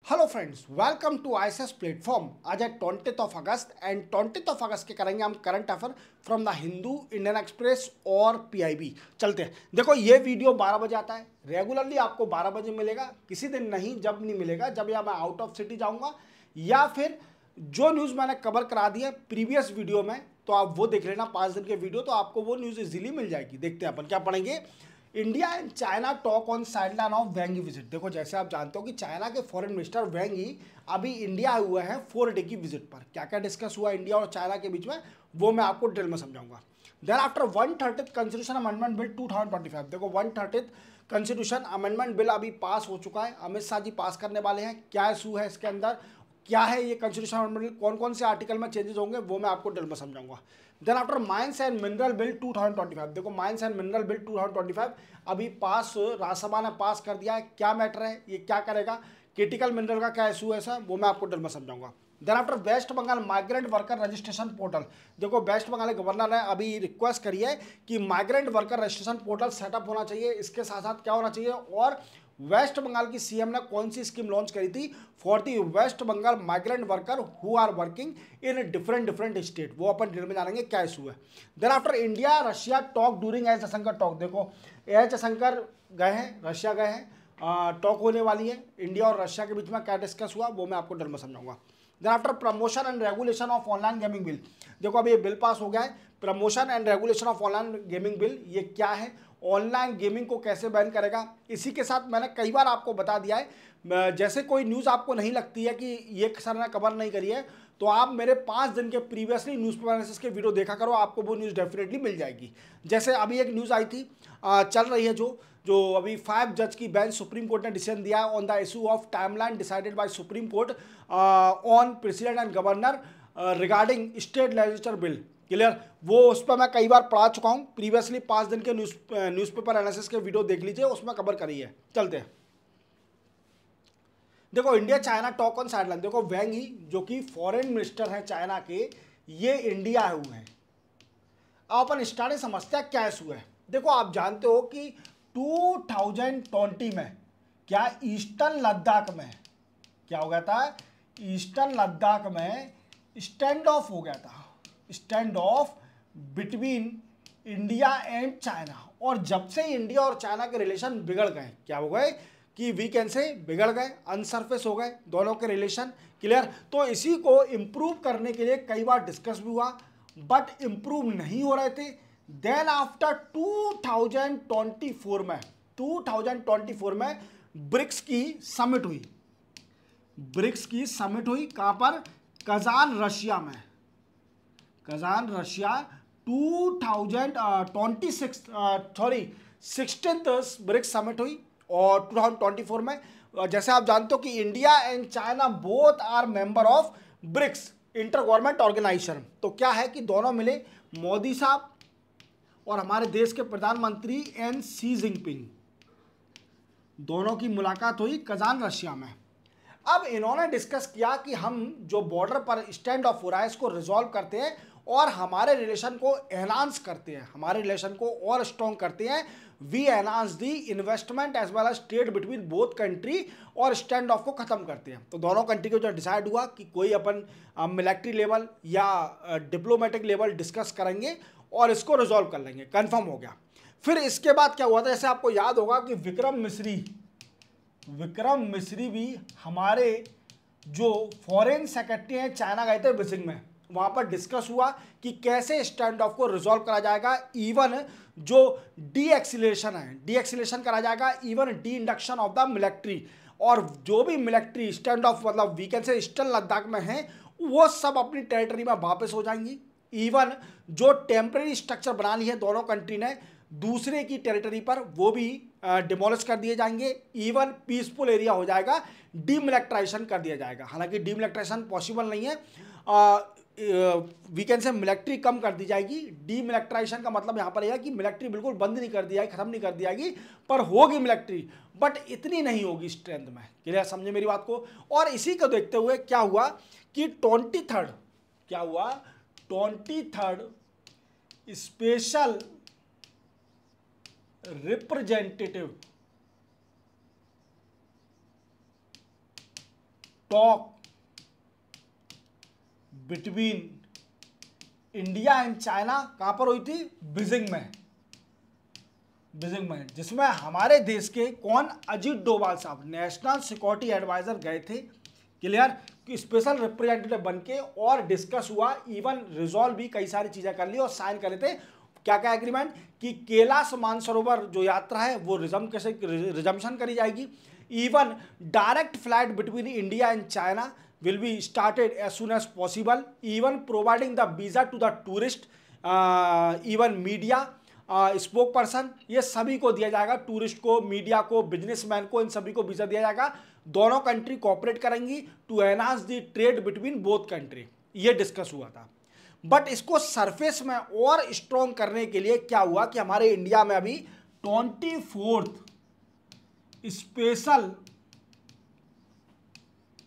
Hello friends, welcome to ISS platform. आज है 20th August and 20th अगस्त के करेंगे हम current affair from the Hindu, Indian express और पीआईबी। चलते हैं। देखो, ये वीडियो 12 बजे आता है। रेगुलरली आपको 12 बजे मिलेगा, किसी दिन नहीं, जब नहीं मिलेगा, जब या मैं आउट ऑफ सिटी जाऊंगा या फिर जो न्यूज़ मैंने कवर करा दी है प्रीवियस वीडियो में, तो आप वो देख लेना 5 दिन के वीडियो, तो आपको वो न्यूज़ इजीली मिल जाएगी। देखते हैं अपन क्या पढ़ेंगे। India and China talk on sideline of वेंग की विजिट। देखो, जैसे आप जानते हो कि चाइना के फॉरेन मिनिस्टर वेंग ही अभी इंडिया आए हुए हैं 4 डे की विजिट पर। क्या क्या डिस्कस हुआ इंडिया और चाइना के बीच में, वो मैं आपको डिटेल में समझाऊंगा। Then after 130th constitution amendment bill 2025। देखो, 130th कॉन्स्टिट्यूशन अमेंडमेंट बिल अभी पास हो चुका है। अमित शाह जी पास करने वाले हैं। क्या इशू है इसके अंदर, क्या है ये कॉन्स्टिट्यूशन अमेंडमेंट, कौन कौन से आर्टिकल में चेंजेस होंगे, वो मैं आपको डिटेल में समझाऊंगा। Then after mines and mineral bill 2025। देखो, माइंस एंड मिनरल बिल 2025 अभी पास, राज्यसभा ने पास कर दिया है। क्या मैटर है, ये क्या करेगा, क्रिटिकल मिनरल का क्या इशू है, सर वो मैं आपको डिटेल में समझाऊंगा। Then after West Bengal migrant worker registration portal. देखो, वेस्ट बंगाल के गवर्नर ने अभी रिक्वेस्ट करी है कि migrant worker registration portal setup होना चाहिए। इसके साथ साथ क्या होना चाहिए, और वेस्ट बंगाल की सीएम ने कौन सी स्कीम लॉन्च करी थी for the West Bengal migrant worker who are working in different state, वो अपन डिटेल में जानेंगे क्या इशू है। Then after India Russia talk during S Jaishankar talk. देखो, एस जयशंकर गए हैं, रशिया गए हैं, टॉक होने वाली है इंडिया और रशिया के बीच में। क्या डिस्कस हुआ वो मैं आपको डिटेल में समझाऊंगा। Then after promotion and regulation of online gaming bill. देखो, अभी ये बिल पास हो गया है, promotion and regulation of online gaming bill. ये क्या है, ऑनलाइन गेमिंग को कैसे बैन करेगा। इसी के साथ मैंने कई बार आपको बता दिया है, जैसे कोई न्यूज़ आपको नहीं लगती है कि ये सर ने कवर नहीं करी है, तो आप मेरे 5 दिन के प्रीवियसली न्यूज़पेपर एनालिसिस के वीडियो देखा करो, आपको वो न्यूज़ डेफिनेटली मिल जाएगी। जैसे अभी एक न्यूज़ आई थी, चल रही है, जो अभी 5 जज की बेंच सुप्रीम कोर्ट ने डिसीजन दिया on the issue of timeline decided by supreme court on president and governor regarding state legislature bill. Clear, वो उस पर मैं कई बार पढ़ा चुका हूँ। प्रीवियसली 5 दिन के न्यूज़पेपर एनालिसिस के वीडियो देख लीजिए, उसमें कवर करी है। चलते हैं। देखो, India China talk on sideline. देखो, वेंग ही जो कि फॉरेन मिनिस्टर हैं चाइना के, ये इंडिया आए हुए हैं। अब अपन स्टार्टिंग समझते हैं क्या इशू है। देखो, आप जानते हो कि 2020 में क्या ईस्टर्न लद्दाख में क्या हो गया था, ईस्टर्न लद्दाख में स्टैंड ऑफ हो गया था, stand of between India and China. और जब से इंडिया और चाइना के रिलेशन बिगड़ गए, क्या हो गए कि वीकेंड से बिगड़ गए, अनसरफेस हो गए दोनों के रिलेशन। क्लियर, तो इसी को इम्प्रूव करने के लिए कई बार डिस्कस भी हुआ, बट इम्प्रूव नहीं हो रहे थे। देन आफ्टर 2024 में ब्रिक्स की समिट हुई। ब्रिक्स की समिट हुई कहां पर, कजान रशिया में। Kazan Russia 16th BRICS summit हुई और 2024 में। जैसे आप जानते हो कि India and China both are member of BRICS inter government organisation. तो क्या है कि दोनों मिले, मोदी साहब और हमारे देश के प्रधानमंत्री एन सी जिनपिंग, दोनों की मुलाकात हुई कजान रशिया में। अब इन्होंने डिस्कस किया कि हम जो बॉर्डर पर स्टैंड ऑफ हो रहा है इसको रिजॉल्व करते हैं और हमारे रिलेशन को एनहांस करते हैं, हमारे रिलेशन को और स्ट्रॉन्ग करते हैं। We enhance the investment as well as trade between both country, और स्टैंड ऑफ को खत्म करते हैं। तो दोनों कंट्री को जो डिसाइड हुआ कि कोई अपन मिलिट्री लेवल या डिप्लोमेटिक लेवल डिस्कस करेंगे और इसको रिजॉल्व कर लेंगे, कंफर्म हो गया। फिर इसके बाद क्या हुआ था, जैसे आपको याद होगा कि विक्रम मिश्री भी हमारे जो फॉरेन सेक्रेटरी हैं चाइना गए थे विजिट में, वहां पर डिस्कस हुआ कि कैसे स्टैंड ऑफ को रिजॉल्व करा जाएगा। इवन जो डी एक्सिलेशन करा जाएगा, even D induction of the military, और जो भी मिलिट्री स्टैंड ऑफ मतलब वीकेंड से ईस्टर्न लद्दाख में है वो सब अपनी टेरिटरी में वापस हो जाएंगी। इवन जो टेम्पररी स्ट्रक्चर बना ली है दोनों कंट्री ने दूसरे की टेरिटरी पर, वो भी डिमोलिश कर दिए जाएंगे। इवन पीसफुल एरिया हो जाएगा, डीमिलिटराइजेशन कर दिया जाएगा। हालांकि डीमिलिटराइजेशन पॉसिबल नहीं है, वीकेंड से मिलिट्री कम कर दी जाएगी। डीमिलिटराइजेशन का मतलब यहाँ पर यह है कि मिलिट्री बिल्कुल बंद नहीं कर दी जाएगी, खत्म नहीं कर दी जाएगी, पर होगी मिलिट्री, बट इतनी नहीं होगी स्ट्रेंथ में। क्लियर, समझे मेरी बात को। और इसी को देखते हुए क्या हुआ कि 23rd special representative talk between India and China कहां पर हुई थी? बीजिंग में, जिसमें हमारे देश के कौन? अजीत डोभाल साहब नेशनल सिक्योरिटी एडवाइजर गए थे, क्लियर, कि स्पेशल रिप्रेजेंटेटिव बन के, और डिस्कस हुआ, इवन रिजॉल्व भी कई सारी चीजें कर ली और साइन करे थे। क्या क्या एग्रीमेंट? कि कैलाश मानसरोवर जो यात्रा है वो रिजम्पशन करी जाएगी। Even direct flight between India and China will be started as soon as possible, even providing the visa to the tourist, even media spoke person, ये सभी को दिया जाएगा, टूरिस्ट को, मीडिया को, बिजनेसमैन को, इन सभी को वीजा दिया जाएगा। दोनों कंट्री कोऑपरेट करेंगी to enhance the trade between both country, ये डिस्कस हुआ था। बट इसको सरफेस में और स्ट्रॉन्ग करने के लिए क्या हुआ कि हमारे इंडिया में अभी 24th special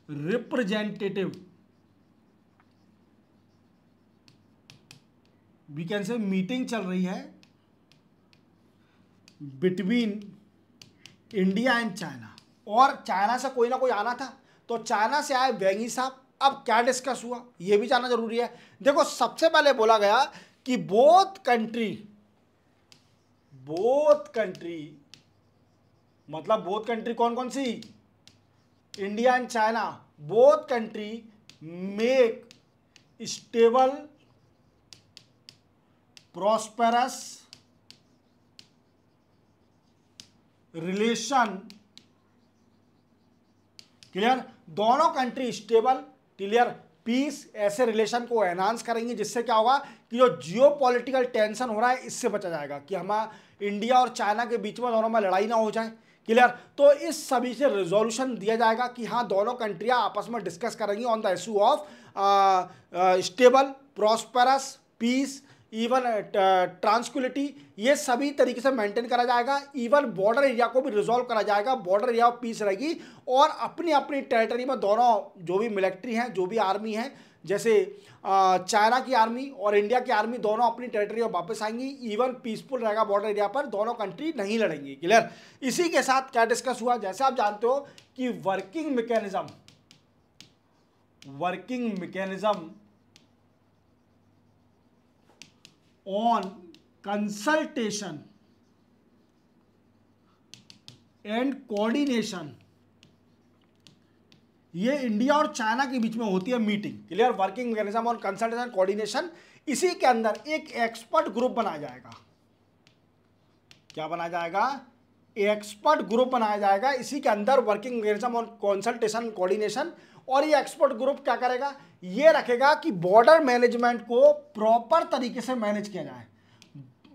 representative, we can say, meeting चल रही है बिटवीन इंडिया एंड चाइना, और चाइना से कोई ना कोई आना था, तो चाइना से आए वेंगी साहब। अब क्या डिस्कस हुआ ये भी जानना जरूरी है। देखो, सबसे पहले बोला गया कि बोथ कंट्री मतलब बोथ कंट्री कौन कौन सी? India and China, both country make stable prosperous relation, clear, दोनों कंट्री स्टेबल, क्लियर, पीस, ऐसे रिलेशन को एनहांस करेंगे जिससे क्या होगा कि जो जियोपॉलिटिकल टेंशन हो रहा है इससे बचा जाएगा, कि हमारा इंडिया और चाइना के बीच में दोनों में लड़ाई ना हो जाए, क्लियर। तो इस सभी से रिजोल्यूशन दिया जाएगा कि हाँ, दोनों कंट्रियां आपस में डिस्कस करेंगी on the issue of stable, prosperous, peace, even tranquillity, ये सभी तरीके से मेंटेन करा जाएगा। इवन बॉर्डर एरिया को भी रिजॉल्व करा जाएगा, बॉर्डर एरिया ऑफ पीस रहेगी, और अपनी अपनी टेरिटरी में दोनों जो भी मिलिट्री हैं, जो भी आर्मी हैं, जैसे चाइना की आर्मी और इंडिया की आर्मी दोनों अपनी टेरिटरी में वापस आएंगी। इवन पीसफुल रहेगा बॉर्डर एरिया पर, दोनों कंट्री नहीं लड़ेंगी, क्लियर। इसी के साथ क्या डिस्कस हुआ, जैसे आप जानते हो कि working mechanism on consultation and coordination, ये इंडिया और चाइना के बीच में होती है meeting, clear. Working mechanism on consultation coordination, इसी के अंदर एक एक्सपर्ट ग्रुप बनाया जाएगा। क्या बनाया जाएगा? एक्सपर्ट ग्रुप बनाया जाएगा इसी के अंदर, working mechanism on consultation coordination. और ये एक्सपर्ट ग्रुप क्या करेगा? ये रखेगा कि बॉर्डर मैनेजमेंट को प्रॉपर तरीके से मैनेज किया जाए।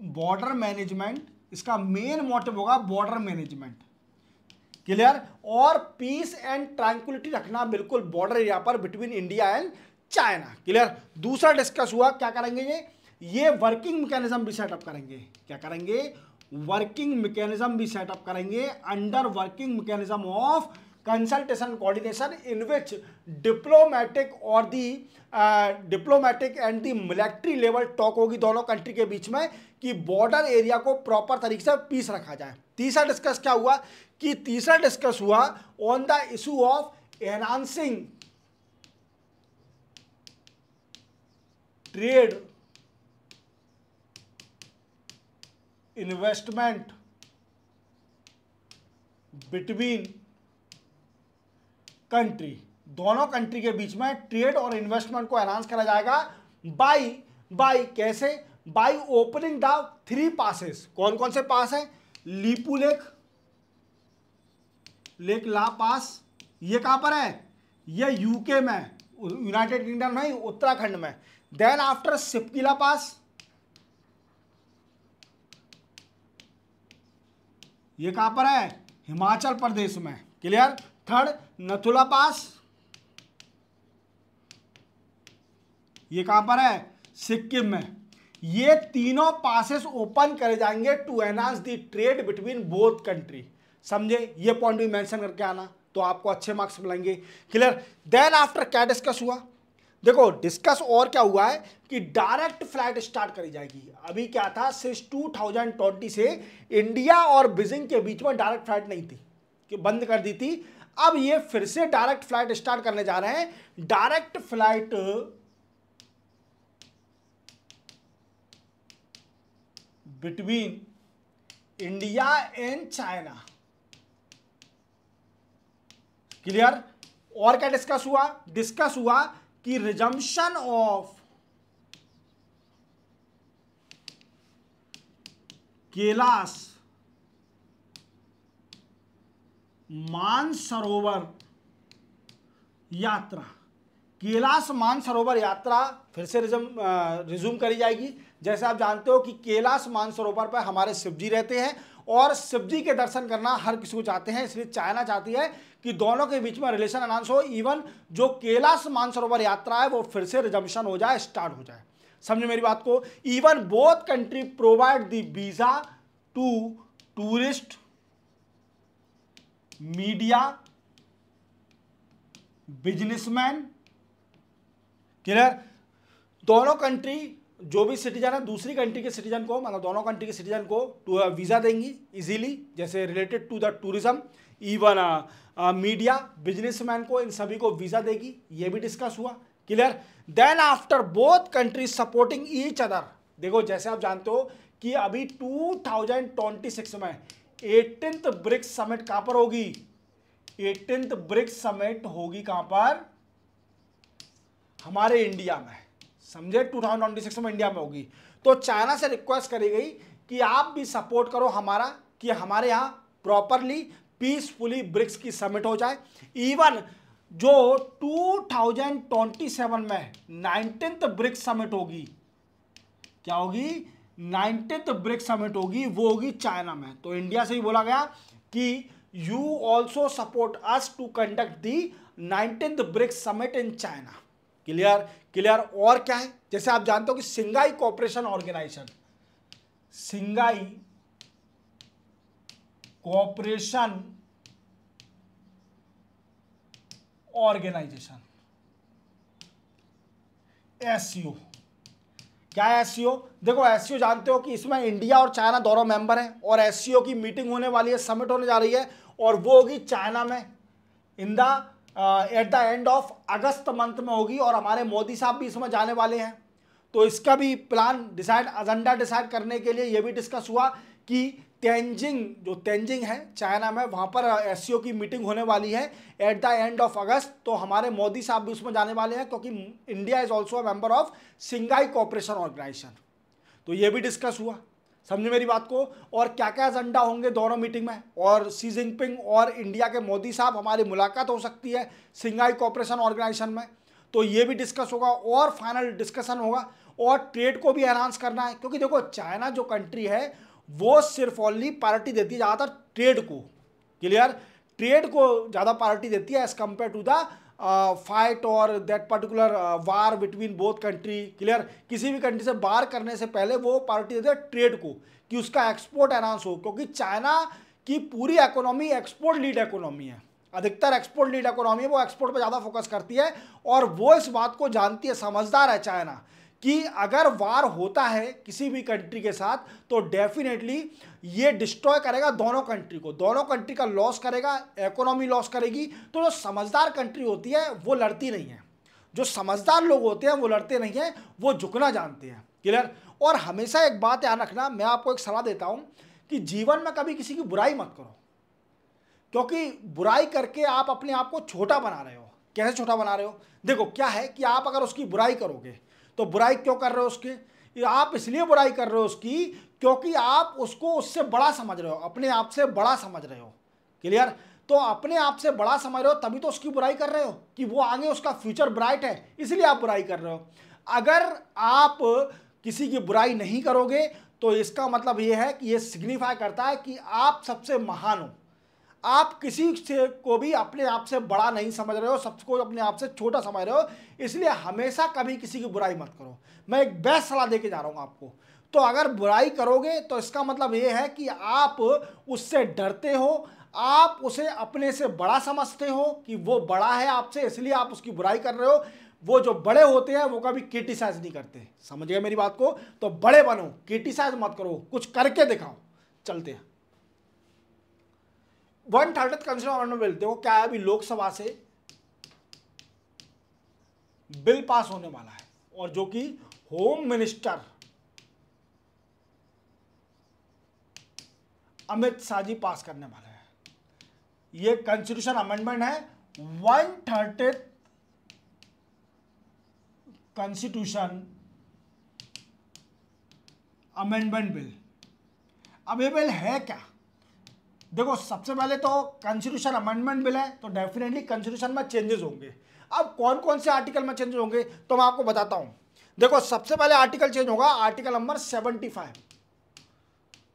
बॉर्डर मैनेजमेंट, इसका मेन मोटिव होगा बॉर्डर मैनेजमेंट, क्लियर, और पीस एंड ट्रैंक्विलिटी रखना बिल्कुल बॉर्डर एरिया पर between India and China, clear. दूसरा डिस्कस हुआ, क्या करेंगे ये वर्किंग मैकेनिज्म भी सेटअप करेंगे। क्या करेंगे? वर्किंग मैकेनिज्म भी सेटअप करेंगे under working mechanism of consultation coordination, in which diplomatic और diplomatic and the military level talk होगी दोनों कंट्री के बीच में, कि बॉर्डर एरिया को प्रॉपर तरीके से पीस रखा जाए। तीसरा डिस्कस क्या हुआ कि तीसरा डिस्कस हुआ on the issue of enhancing trade, investment between country, दोनों कंट्री के बीच में ट्रेड और इन्वेस्टमेंट को एनहांस करा जाएगा बाय कैसे? By opening the 3 passes. कौन कौन से पास है? लीपू लेक, लेक ला पास, ये कहां पर है? ये यूके में, यूनाइटेड किंगडम नहीं, उत्तराखंड में। देन आफ्टर सिपकिला पास, ये कहां पर है? हिमाचल प्रदेश में, क्लियर। थर्ड नथुला पास, ये कहां पर है? सिक्किम में। ये तीनों पासेस ओपन करे जाएंगे to enhance the trade between both country. समझे? ये पॉइंट भी मेंशन करके आना तो आपको अच्छे मार्क्स मिलेंगे, क्लियर। देन आफ्टर क्या डिस्कस हुआ? देखो, डिस्कस और क्या हुआ है कि डायरेक्ट फ्लाइट स्टार्ट करी जाएगी। अभी क्या था, सिंस 2020 से इंडिया और बीजिंग के बीच में डायरेक्ट फ्लाइट नहीं थी, कि बंद कर दी थी। अब ये फिर से डायरेक्ट फ्लाइट स्टार्ट करने जा रहे हैं। Direct flight between India and China. Clear? और क्या डिस्कस हुआ? डिस्कस हुआ कि रिजम्पशन ऑफ कैलाश मानसरोवर यात्रा, कैलाश मानसरोवर यात्रा फिर से रिज्यूम करी जाएगी। जैसे आप जानते हो कि कैलाश मानसरोवर पर हमारे शिव जी रहते हैं और शिव जी के दर्शन करना हर किसी को चाहते हैं, इसलिए चाइना चाहती है कि दोनों के बीच में रिलेशन अनाउंस हो। इवन जो कैलाश मानसरोवर यात्रा है वो फिर से रिजम्पशन हो जाए, स्टार्ट हो जाए। समझे मेरी बात को? Even both country provide the visa to tourist, media, businessman. Clear? दोनों कंट्री जो भी सिटीजन है दूसरी कंट्री के सिटीजन को, मतलब दोनों कंट्री के सिटीजन को वीजा देंगी इजीली, जैसे related to the tourism. Even media, businessman को, इन सभी को वीजा देगी, ये भी डिस्कस हुआ। Clear? Then after both countries supporting each other. देखो जैसे आप जानते हो कि अभी 2026 में 18th ब्रिक्स समिट कहां पर होगी? 18th ब्रिक्स समिट होगी कहां पर? हमारे इंडिया में। समझे? 2026 में इंडिया में होगी। तो चाइना से रिक्वेस्ट करी गई कि आप भी सपोर्ट करो हमारा, कि हमारे यहां प्रॉपरली पीसफुली ब्रिक्स की समिट हो जाए। इवन जो 2027 में 19th ब्रिक्स समिट होगी, क्या होगी? 19th ब्रिक्स समिट होगी, वो होगी चाइना में। तो इंडिया से ही बोला गया कि you also support us to conduct the 19th BRICS summit in China. Clear? Clear? और क्या है? जैसे आप जानते हो कि Shanghai cooperation organisation, Shanghai cooperation organisation, SCO. क्या है एससीओ? देखो एससीओ जानते हो कि इसमें इंडिया और चाइना दोनों मेंबर हैं और एससीओ की मीटिंग होने वाली है, समिट होने जा रही है और वो होगी चाइना में in the at the end of August month में होगी और हमारे मोदी साहब भी इसमें जाने वाले हैं। तो इसका भी प्लान डिसाइड, एजेंडा डिसाइड करने के लिए ये भी डिस्कस हुआ कि तेंजिंग, जो तेंजिंग है चाइना में, वहाँ पर एससीओ की मीटिंग होने वाली है एट द एंड ऑफ अगस्त। तो हमारे मोदी साहब भी उसमें जाने वाले हैं क्योंकि India is also a member of Shanghai cooperation organisation. तो ये भी डिस्कस हुआ। समझे मेरी बात को? और क्या क्या एजेंडा होंगे दोनों मीटिंग में, और शी जिनपिंग और इंडिया के मोदी साहब हमारी मुलाकात हो सकती है सिंगाई कोऑपरेशन ऑर्गेनाइजेशन में। तो ये भी डिस्कस होगा और फाइनल डिस्कशन होगा। और ट्रेड को भी एनहांस करना है क्योंकि देखो चाइना जो कंट्री है वो सिर्फ ओनली प्रायोरिटी देती है ज़्यादातर ट्रेड को। क्लियर? ट्रेड को ज़्यादा प्रायोरिटी देती है as compare to the fight और that particular war between both country. Clear? किसी भी कंट्री से वार करने से पहले वो प्रायोरिटी देते हैं ट्रेड को कि उसका एक्सपोर्ट एनहांस हो, क्योंकि चाइना की पूरी इकोनॉमी एक्सपोर्ट लीड इकोनॉमी है, अधिकतर एक्सपोर्ट लीड इकोनॉमी है, वो एक्सपोर्ट पर ज़्यादा फोकस करती है और वो इस बात को जानती है, समझदार है चाइना कि अगर वार होता है किसी भी कंट्री के साथ तो डेफिनेटली ये डिस्ट्रॉय करेगा दोनों कंट्री को, दोनों कंट्री का लॉस करेगा, इकोनॉमी लॉस करेगी। तो जो समझदार कंट्री होती है वो लड़ती नहीं है, जो समझदार लोग होते हैं वो लड़ते नहीं हैं, वो झुकना जानते हैं। क्लियर? और हमेशा एक बात ध्यान रखना, मैं आपको एक सलाह देता हूं कि जीवन में कभी किसी की बुराई मत करो, क्योंकि बुराई करके आप अपने आप को छोटा बना रहे हो। कैसे छोटा बना रहे हो? देखो क्या है कि आप अगर उसकी बुराई करोगे तो बुराई क्यों कर रहे हो उसकी? आप इसलिए बुराई कर रहे हो उसकी क्योंकि आप उसको उससे बड़ा समझ रहे हो, अपने आप से बड़ा समझ रहे हो। क्लियर? तो अपने आप से बड़ा समझ रहे हो तभी तो उसकी बुराई कर रहे हो कि वो आगे उसका फ्यूचर ब्राइट है, इसलिए आप बुराई कर रहे हो। अगर आप किसी की बुराई नहीं करोगे तो इसका मतलब ये है कि ये सिग्निफाई करता है कि आप सबसे महान हो, आप किसी से को भी अपने आप से बड़ा नहीं समझ रहे हो, सबको अपने आप से छोटा समझ रहे हो। इसलिए हमेशा कभी किसी की बुराई मत करो। मैं एक बेस्ट सलाह देके जा रहा हूं आपको। तो अगर बुराई करोगे तो इसका मतलब ये है कि आप उससे डरते हो, आप उसे अपने से बड़ा समझते हो कि वो बड़ा है आपसे, इसलिए आप उसकी बुराई कर रहे हो। वो जो बड़े होते हैं वो कभी क्रिटिसाइज नहीं करते। समझ गए मेरी बात को? तो बड़े बनो, क्रिटिसाइज मत करो, कुछ करके दिखाओ। चलते हैं। 130 कंस्टिट्यूशन अमेंडमेंट बिल, देखो क्या है, अभी लोकसभा से बिल पास होने वाला है और जो कि होम मिनिस्टर अमित शाह जी पास करने वाले हैं। ये कॉन्स्टिट्यूशन अमेंडमेंट है 130 कॉन्स्टिट्यूशन अमेंडमेंट बिल। अब ये बिल है क्या? देखो सबसे पहले तो कॉन्स्टिट्यूशन अमेंडमेंट बिल है तो डेफिनेटली कॉन्स्टिट्यूशन में चेंजेस होंगे। अब कौन कौन से आर्टिकल में चेंजेस होंगे तो मैं आपको बताता हूं। देखो सबसे पहले आर्टिकल चेंज होगा आर्टिकल नंबर 75।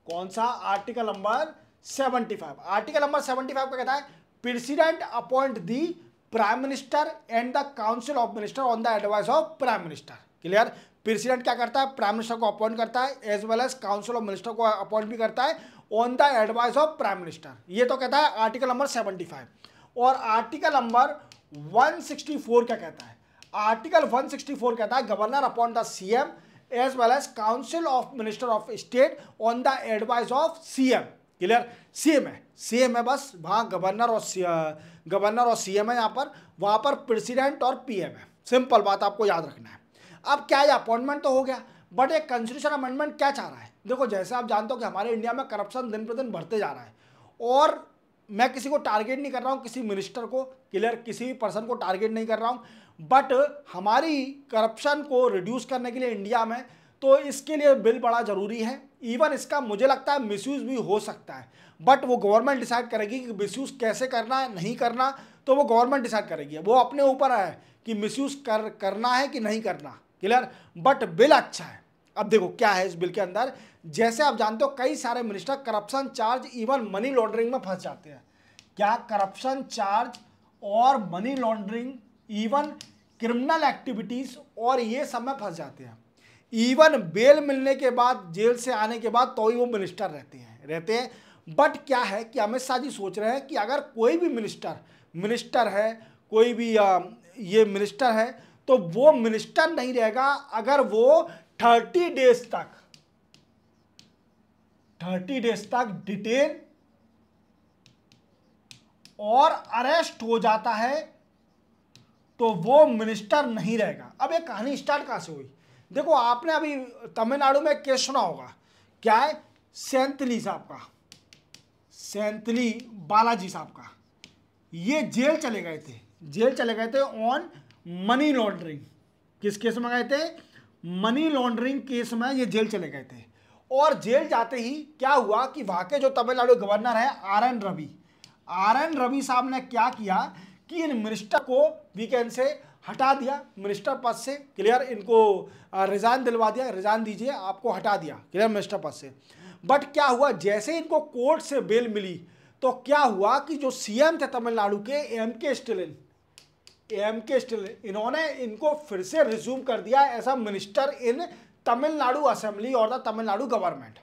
कौन सा? Article number 75। आर्टिकल नंबर 75 का कहता है president appoint the prime minister and the council of minister on the advice of prime minister. Clear? President क्या करता है? प्राइम मिनिस्टर को अपॉइंट करता है as well as council of minister को अपॉइंट भी करता है on the advice of prime minister. ये तो कहता है आर्टिकल नंबर 75। और आर्टिकल नंबर 164 क्या कहता है? आर्टिकल 164 कहता है governor appoint the CM as well as council of minister of state on the advice of CM. Clear? CM है बस, वहां गवर्नर और सीएम है, यहाँ पर वहां पर प्रेसिडेंट और पीएम है। सिंपल बात आपको याद रखना है। अब क्या है, अपॉइंटमेंट तो हो गया, बट एक कॉन्स्टिट्यूशन अमेंडमेंट क्या चाह रहा है? देखो जैसे आप जानते हो कि हमारे इंडिया में करप्शन दिन प्रतिदिन बढ़ते जा रहा है और मैं किसी को टारगेट नहीं कर रहा हूँ, किसी मिनिस्टर को, क्लियर, किसी भी पर्सन को टारगेट नहीं कर रहा हूँ, बट हमारी करप्शन को रिड्यूस करने के लिए इंडिया में तो इसके लिए बिल बड़ा ज़रूरी है। इवन इसका मुझे लगता है मिसयूज़ भी हो सकता है, बट वो गवर्नमेंट डिसाइड करेगी कि मिसयूज़ कैसे करना है, नहीं करना, तो वो गवर्नमेंट डिसाइड करेगी। वो अपने ऊपर है कि मिसयूज़ करना है कि नहीं करना। क्लियर? बट बिल अच्छा है। अब देखो क्या है इस बिल के अंदर, जैसे आप जानते हो कई सारे minister corruption charge even money laundering में फंस जाते हैं। क्या? करप्शन चार्ज और money laundering, even criminal activities और ये सब में फंस जाते हैं। इवन बेल मिलने के बाद, जेल से आने के बाद तो ही वो मिनिस्टर रहते हैं। बट क्या है कि अमित शाह जी सोच रहे हैं कि अगर कोई भी मिनिस्टर है, कोई भी ये मिनिस्टर है, तो वो मिनिस्टर नहीं रहेगा अगर वो 30 डेज तक डिटेन और अरेस्ट हो जाता है तो वो मिनिस्टर नहीं रहेगा। अब ये कहानी स्टार्ट कहां से हुई? देखो आपने अभी तमिलनाडु में केस सुना होगा, क्या है? सेंथली बालाजी साहब का, ये जेल चले गए थे ऑन मनी लॉन्ड्रिंग। किस केस में गए थे? मनी लॉन्ड्रिंग केस में ये जेल चले गए थे। और जेल जाते ही क्या हुआ कि वहां के जो तमिलनाडु गवर्नर है आर एन रवि साहब ने क्या किया कि इन मिनिस्टर को वीकेंड से हटा दिया मिनिस्टर पद से। क्लियर? इनको रिजाइन दिलवा दिया, रिजाइन दीजिए, आपको हटा दिया, क्लियर, मिनिस्टर पद से। बट क्या हुआ, जैसे इनको कोर्ट से बेल मिली तो क्या हुआ कि जो सीएम थे तमिलनाडु के एम के स्टालिन, इन्होंने इनको फिर से रिज्यूम कर दिया as a minister in Tamil Nadu assembly और द तमिलनाडु गवर्नमेंट।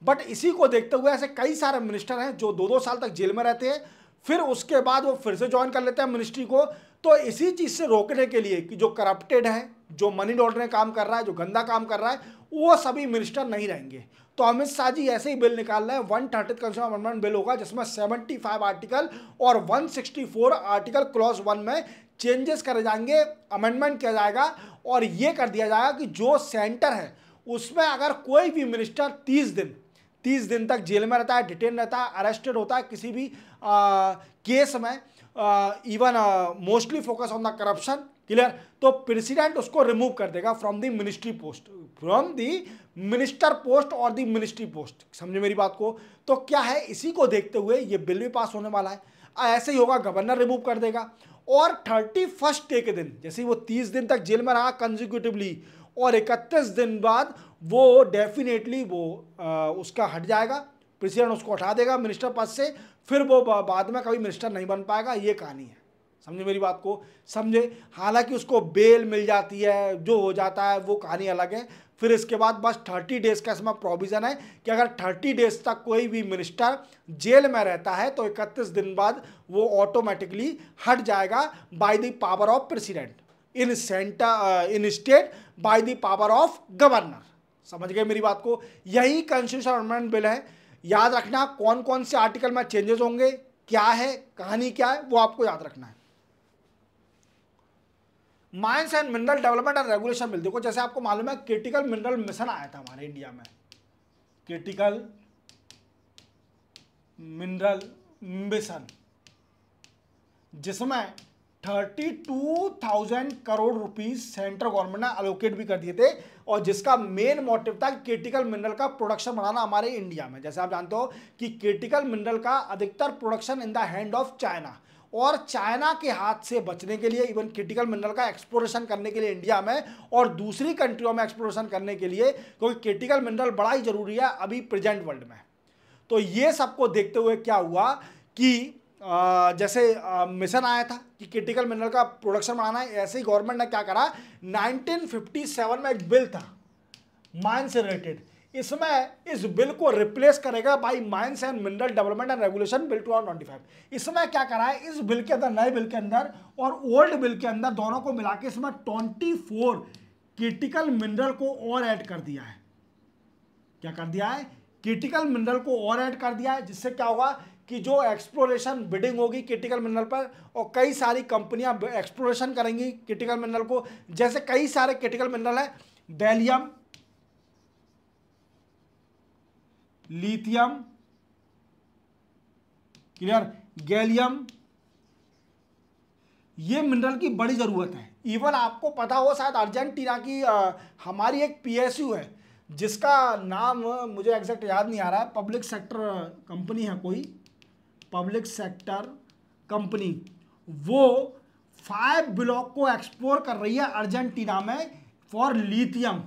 बट इसी को देखते हुए ऐसे कई सारे मिनिस्टर हैं जो 2-2 साल तक जेल में रहते हैं, फिर उसके बाद वो फिर से ज्वाइन कर लेते हैं मिनिस्ट्री को। तो इसी चीज़ से रोकने के लिए कि जो करप्टेड है, जो मनी लॉन्ड्रिंग काम कर रहा है, जो गंदा काम कर रहा है, वो सभी मिनिस्टर नहीं रहेंगे। तो अमित शाह जी ऐसे ही बिल निकाल रहे हैं। 130 कॉन्स्टिट्यूशन अमेंडमेंट बिल होगा जिसमें 75 आर्टिकल और 164 आर्टिकल क्लॉज 1 में चेंजेस करे जाएंगे, अमेंडमेंट किया जाएगा और ये कर दिया जाएगा कि जो सेंटर है उसमें अगर कोई भी मिनिस्टर 30 दिन तक जेल में रहता है, डिटेन रहता है, अरेस्टेड होता है किसी भी केस में, even mostly focus on the corruption, clear, तो प्रेसिडेंट उसको रिमूव कर देगा from the ministry post, from the minister post और द मिनिस्ट्री पोस्ट। समझे मेरी बात को? तो क्या है, इसी को देखते हुए ये बिल भी पास होने वाला है। ऐसे ही होगा, गवर्नर रिमूव कर देगा और 31st डे के दिन, जैसे वो 30 दिन तक जेल में रहा कंजिक्यूटिवली और 31 दिन बाद वो डेफिनेटली वो उसका हट जाएगा, प्रेसिडेंट उसको हटा देगा मिनिस्टर पद से, फिर वो बाद में कभी मिनिस्टर नहीं बन पाएगा। ये कहानी है, समझे मेरी बात को? समझे? हालांकि उसको बेल मिल जाती है, जो हो जाता है वो कहानी अलग है। फिर इसके बाद बस 30 डेज का इसमें प्रोविज़न है कि अगर 30 डेज तक कोई भी मिनिस्टर जेल में रहता है तो 31 दिन बाद वो ऑटोमेटिकली हट जाएगा by the power of president in state by the power of governor. समझ गए मेरी बात को? यही कॉन्स्टिट्यूशन अमेंडमेंट बिल है। याद रखना कौन कौन से आर्टिकल में चेंजेस होंगे, क्या है, कहानी क्या है, वो आपको याद रखना है। Mines and mineral development and regulation bill, देखो जैसे आपको मालूम है क्रिटिकल मिनरल मिशन आया था हमारे इंडिया में, क्रिटिकल मिनरल मिशन, जिसमें 32,000 करोड़ रुपीस सेंट्रल गवर्नमेंट ने अलोकेट भी कर दिए थे, और जिसका मेन मोटिव था क्रिटिकल मिनरल का प्रोडक्शन बढ़ाना हमारे इंडिया में। जैसे आप जानते हो कि क्रिटिकल मिनरल का अधिकतर production in the hand of China, और चाइना के हाथ से बचने के लिए, इवन क्रिटिकल मिनरल का एक्सप्लोरेशन करने के लिए इंडिया में और दूसरी कंट्रियों में एक्सप्लोरेशन करने के लिए, क्योंकि क्रिटिकल मिनरल बड़ा ही जरूरी है अभी प्रेजेंट वर्ल्ड में। तो ये सबको देखते हुए क्या हुआ कि जैसे मिशन आया था कि क्रिटिकल मिनरल का प्रोडक्शन बढ़ाना है, ऐसे ही गवर्नमेंट ने क्या करा, 1957 में एक बिल था माइंस से रिलेटेड, इसमें इस बिल को रिप्लेस करेगा by mines and mineral development and regulation bill 2025। इसमें क्या करा है, इस बिल के अंदर, नए बिल के अंदर और ओल्ड बिल के अंदर दोनों को मिला के इसमें 24 क्रिटिकल मिनरल को और ऐड कर दिया है। क्या कर दिया है, क्रिटिकल मिनरल को और ऐड कर दिया है, जिससे क्या होगा कि जो एक्सप्लोरेशन बिडिंग होगी क्रिटिकल मिनरल पर, और कई सारी कंपनियां एक्सप्लोरेशन करेंगी क्रिटिकल मिनरल को। जैसे कई सारे क्रिटिकल मिनरल है, बेरियम, लिथियम, क्लियर, गैलियम, ये मिनरल की बड़ी जरूरत है। इवन आपको पता हो शायद अर्जेंटीना की हमारी एक पीएसयू है जिसका नाम मुझे एग्जैक्ट याद नहीं आ रहा है, पब्लिक सेक्टर कंपनी है कोई, पब्लिक सेक्टर कंपनी, वो 5 ब्लॉक को एक्सप्लोर कर रही है अर्जेंटीना में फॉर लिथियम।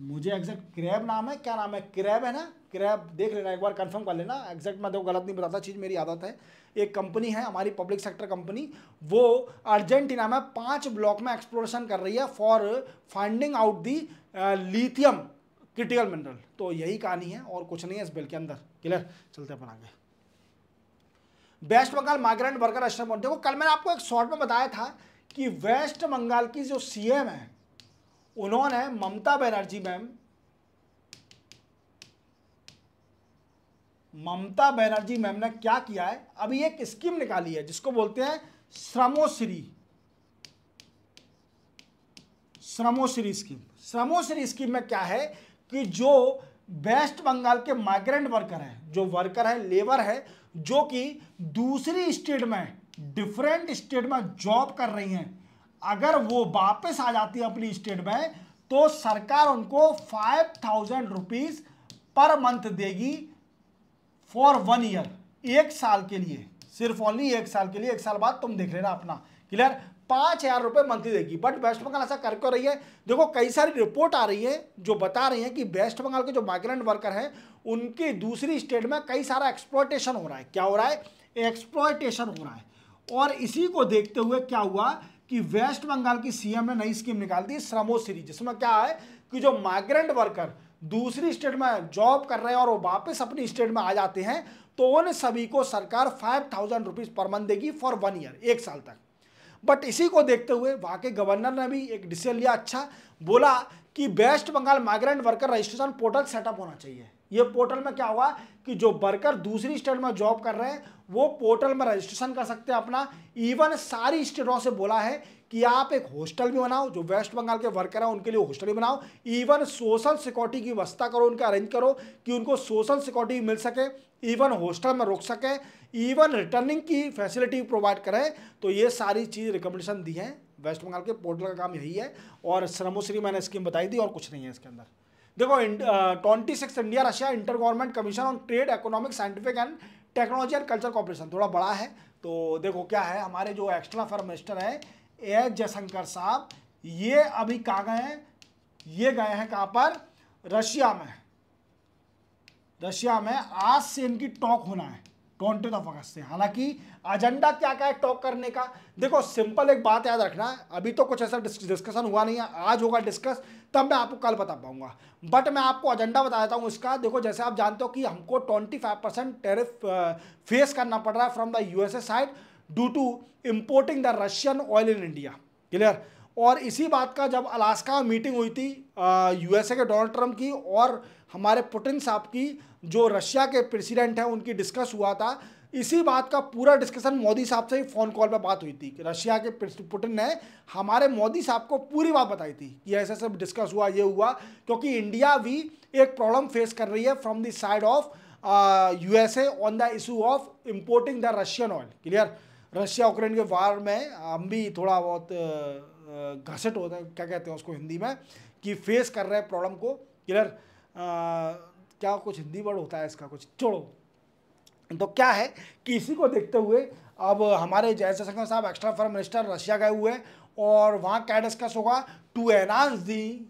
मुझे एग्जैक्ट क्रैब नाम है, क्या नाम है, क्रैब है ना, क्रैब देख लेना एक बार, कंफर्म कर लेना, एग्जैक्ट मैं तो गलत नहीं बताता, चीज़ मेरी आदत है। एक कंपनी है हमारी पब्लिक सेक्टर कंपनी, वो अर्जेंटीना में 5 ब्लॉक में एक्सप्लोरेशन कर रही है for finding out the lithium critical mineral. तो यही कहानी है और कुछ नहीं है इस बिल के अंदर। क्लियर, चलते अपन आगे। West Bengal migrant worker assistance, देखो कल मैंने आपको एक शॉर्ट में बताया था कि वेस्ट बंगाल की जो सीएम है उन्होंने, ममता बनर्जी मैम, ममता बनर्जी मैम ने क्या किया है, अभी एक स्कीम निकाली है जिसको बोलते हैं श्रमोश्री, श्रमोश्री स्कीम। श्रमोश्री स्कीम में क्या है कि जो वेस्ट बंगाल के माइग्रेंट वर्कर हैं, जो वर्कर है, लेबर है, जो कि दूसरी स्टेट में, डिफरेंट स्टेट में जॉब कर रही हैं, अगर वो वापस आ जाती है अपनी स्टेट में, तो सरकार उनको 5,000 रुपीज पर मंथ देगी फॉर 1 ईयर, 1 साल के लिए, सिर्फ ओनली 1 साल के लिए। 1 साल बाद तुम देख लेना अपना। क्लियर, 5,000 रुपये मंथली देगी। बट वेस्ट बंगाल ऐसा कर क्यों रही है, देखो कई सारी रिपोर्ट आ रही है जो बता रही है कि वेस्ट बंगाल के जो माइग्रेंट वर्कर हैं उनकी दूसरी स्टेट में कई सारा एक्सप्लॉयटेशन हो रहा है। क्या हो रहा है, एक्सप्लॉयटेशन हो रहा है। और इसी को देखते हुए क्या हुआ कि वेस्ट बंगाल की सीएम ने नई स्कीम निकाल दी, श्रमोश्री, जिसमें क्या है कि जो माइग्रेंट वर्कर दूसरी स्टेट में जॉब कर रहे हैं और वो वापस अपनी स्टेट में आ जाते हैं, तो उन सभी को सरकार 5,000 रुपीज पर मंथ देगी फॉर 1 ईयर, 1 साल तक। बट इसी को देखते हुए वहां के गवर्नर ने भी एक डिसीजन लिया, अच्छा, बोला कि West Bengal migrant worker registration portal setup होना चाहिए। ये पोर्टल में क्या हुआ कि जो वर्कर दूसरी स्टेट में जॉब कर रहे हैं वो पोर्टल में रजिस्ट्रेशन कर सकते हैं अपना। इवन सारी स्टेटों से बोला है कि आप एक हॉस्टल भी बनाओ, जो वेस्ट बंगाल के वर्कर हैं उनके लिए हॉस्टल भी बनाओ। इवन सोशल सिक्योरिटी की व्यवस्था करो, उनका अरेंज करो कि उनको सोशल सिक्योरिटी मिल सके, इवन हॉस्टल में रुक सके, इवन रिटर्निंग की फैसिलिटी प्रोवाइड करें। तो ये सारी चीज़ रिकमेंडेशन दी है। वेस्ट बंगाल के पोर्टल का काम यही है। और श्रमोश्री मैंने स्कीम बताई थी और कुछ नहीं है इसके अंदर। देखो 26 India Russia inter government commission on trade, economic, scientific and technology and culture corporation, थोड़ा बड़ा है। तो देखो क्या है, हमारे जो एक्सटर्नल अफेयर मिनिस्टर है एस जयशंकर साहब, ये अभी कहाँ गए हैं, ये गए हैं कहाँ पर, रशिया में। रशिया में आज से इनकी टॉक होना है 20 अगस्त से। हालांकि एजेंडा क्या क्या है टॉक करने का, देखो सिंपल एक बात याद रखना, अभी तो कुछ ऐसा डिस्कशन हुआ नहीं है, आज होगा डिस्कस, तब मैं आपको कल बता पाऊंगा। बट मैं आपको एजेंडा बता देता हूँ इसका। देखो जैसे आप जानते हो कि हमको 25% टैरिफ फेस करना पड़ रहा है from the USA side due to importing the Russian oil in India. Clear, और इसी बात का जब अलास्का में मीटिंग हुई थी यूएसए के डोनाल्ड ट्रंप की और हमारे पुतिन साहब की, जो रशिया के प्रेसिडेंट हैं, उनकी डिस्कस हुआ था, इसी बात का पूरा डिस्कशन मोदी साहब से ही फ़ोन कॉल पे बात हुई थी कि रशिया के पुतिन ने हमारे मोदी साहब को पूरी बात बताई थी कि ऐसे ऐसे डिस्कस हुआ, ये हुआ, क्योंकि इंडिया भी एक प्रॉब्लम फेस कर रही है from the side of USA on the issue of importing the Russian oil. Clear, Russia Ukraine के वार में हम भी थोड़ा बहुत घसट होता है, क्या कहते हैं उसको हिंदी में, कि फेस कर रहे हैं प्रॉब्लम को। क्लियर, क्या कुछ हिंदी वर्ड होता है इसका, कुछ छोड़ो। तो क्या है कि इसी को देखते हुए अब हमारे जयशंकर साहब एक्स्ट्रा फॉरेन मिनिस्टर रशिया गए हुए हैं और वहाँ क्या डिस्कस होगा, टू एनहांस दी,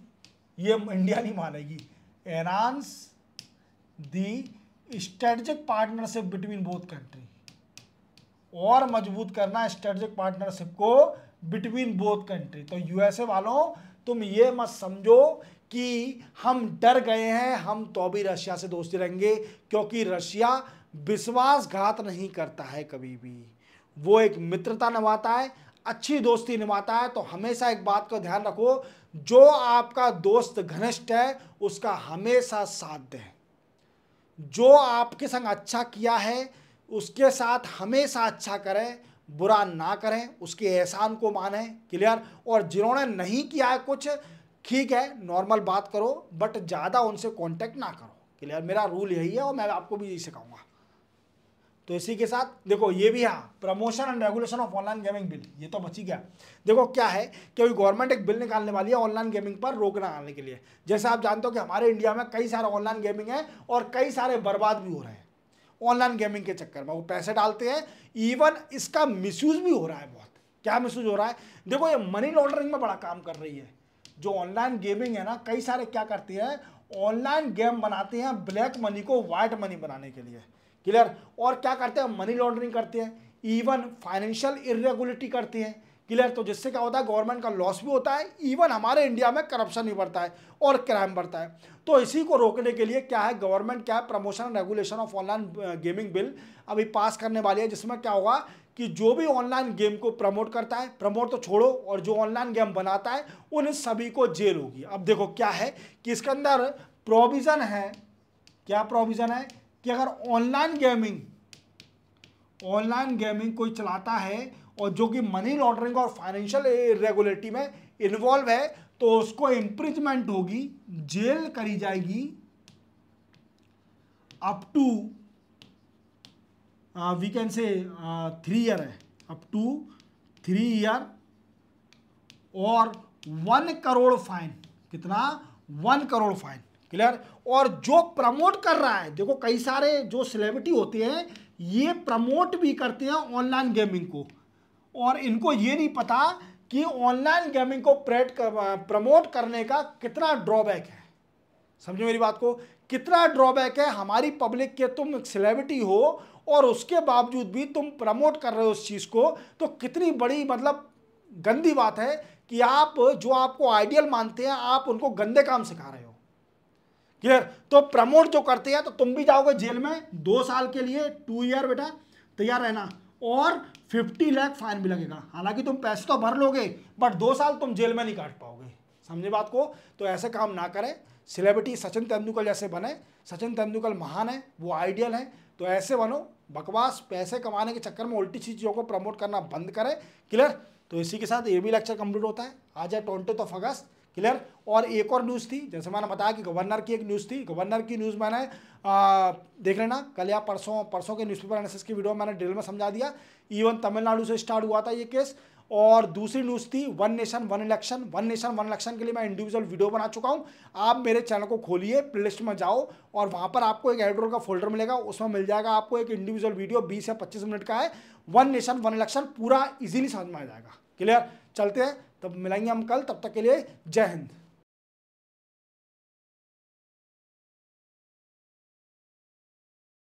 ये इंडिया नहीं मानेगी, enhance the strategic partnership between both country, और मजबूत करना स्ट्रेटेजिक पार्टनरशिप को बिटवीन बोथ कंट्री। तो यूएसए वालों तुम ये मत समझो कि हम डर गए हैं, हम तो भी रशिया से दोस्ती रहेंगे, क्योंकि रशिया विश्वासघात नहीं करता है कभी भी, वो एक मित्रता निभाता है, अच्छी दोस्ती निभाता है। तो हमेशा एक बात का ध्यान रखो, जो आपका दोस्त घनिष्ठ है उसका हमेशा साथ दें, जो आपके संग अच्छा किया है उसके साथ हमेशा अच्छा करें, बुरा ना करें, उसके एहसान को माने। क्लियर, और जिन्होंने नहीं किया है कुछ, ठीक है नॉर्मल बात करो, बट ज़्यादा उनसे कांटेक्ट ना करो। क्लियर, मेरा रूल यही है और मैं आपको भी यही सिखाऊंगा। तो इसी के साथ देखो ये भी, हाँ, promotion and regulation of online gaming bill, ये तो बची गया। देखो क्या है कि अभी गवर्नमेंट एक बिल निकालने वाली है ऑनलाइन गेमिंग पर रोक लगाने के लिए। जैसे आप जानते हो कि हमारे इंडिया में कई सारे ऑनलाइन गेमिंग है और कई सारे बर्बाद भी हो रहे हैं ऑनलाइन गेमिंग के चक्कर में, वो पैसे डालते हैं, इवन इसका मिसयूज भी हो रहा है बहुत। क्या मिसयूज हो रहा है, देखो ये मनी लॉन्ड्रिंग में बड़ा काम कर रही है जो ऑनलाइन गेमिंग है ना। कई सारे क्या करती है, ऑनलाइन गेम बनाते हैं ब्लैक मनी को व्हाइट मनी बनाने के लिए। क्लियर, और क्या करते हैं, मनी लॉन्ड्रिंग करते हैं, इवन फाइनेंशियल इरेगुलरिटी करते हैं। क्लियर, तो जिससे क्या होता है, गवर्नमेंट का लॉस भी होता है, इवन हमारे इंडिया में करप्शन भी बढ़ता है और क्राइम बढ़ता है। तो इसी को रोकने के लिए क्या है, गवर्नमेंट क्या है, promotion regulation of online gaming bill अभी पास करने वाली है, जिसमें क्या होगा कि जो भी ऑनलाइन गेम को प्रमोट करता है, प्रमोट तो छोड़ो, और जो ऑनलाइन गेम बनाता है उन सभी को जेल होगी। अब देखो क्या है कि इसके अंदर प्रोविजन है, क्या प्रोविजन है कि अगर ऑनलाइन गेमिंग कोई चलाता है और जो कि मनी लॉन्ड्रिंग और फाइनेंशियल इरेगुलरिटी में इन्वॉल्व है, तो उसको इम्प्रिजमेंट होगी, जेल करी जाएगी अप टू वी कैन से 3 ईयर है, अप टू 3 ईयर, और 1 करोड़ फाइन। कितना, 1 करोड़ फाइन। क्लियर, और जो प्रमोट कर रहा है, देखो कई सारे जो सेलिब्रिटी होते हैं ये प्रमोट भी करते हैं ऑनलाइन गेमिंग को, और इनको ये नहीं पता कि ऑनलाइन गेमिंग को प्रमोट करने का कितना ड्रॉबैक है। समझो मेरी बात को, कितना ड्रॉबैक है हमारी पब्लिक के, तुम एक सेलिब्रिटी हो और उसके बावजूद भी तुम प्रमोट कर रहे हो उस चीज़ को, तो कितनी बड़ी मतलब गंदी बात है कि आप जो आपको आइडियल मानते हैं आप उनको गंदे काम सिखा रहे हो। क्लियर, तो प्रमोट जो करते हैं तो तुम भी जाओगे जेल में 2 साल के लिए, 2 ईयर बेटा तैयार रहना, और 50 लाख फाइन भी लगेगा। हालांकि तुम पैसे तो भर लोगे बट 2 साल तुम जेल में नहीं काट पाओगे। समझे बात को, तो ऐसे काम ना करें। सेलिब्रिटी सचिन तेंदुलकर जैसे बने, सचिन तेंदुलकर महान है, वो आइडियल है, तो ऐसे बनो। बकवास पैसे कमाने के चक्कर में उल्टी चीज़ों को प्रमोट करना बंद करें। क्लियर, तो इसी के साथ ये भी लेक्चर कंप्लीट होता है। आज है 20 अगस्त। क्लियर, और एक और न्यूज़ थी, जैसे मैंने बताया कि गवर्नर की एक न्यूज़ थी, गवर्नर की न्यूज़ मैंने देख लेना, कल या परसों के न्यूज़पेपर एनालिसिस की वीडियो मैंने डिटेल में समझा दिया। इवन तमिलनाडु से स्टार्ट हुआ था ये केस। और दूसरी न्यूज़ थी वन नेशन वन इलेक्शन के लिए मैं इंडिविजुअल वीडियो बना चुका हूँ। आप मेरे चैनल को खोलिए, प्लेलिस्ट में जाओ और वहाँ पर आपको एक एड्रोल का फोल्डर मिलेगा, उसमें मिल जाएगा आपको एक इंडिविजुअल वीडियो 20 या 25 मिनट का है, वन नेशन वन इलेक्शन, पूरा इजीली समझ में आ जाएगा। क्लियर, चलते हैं, तब मिलेंगे हम कल, तब तक के लिए जय हिंद।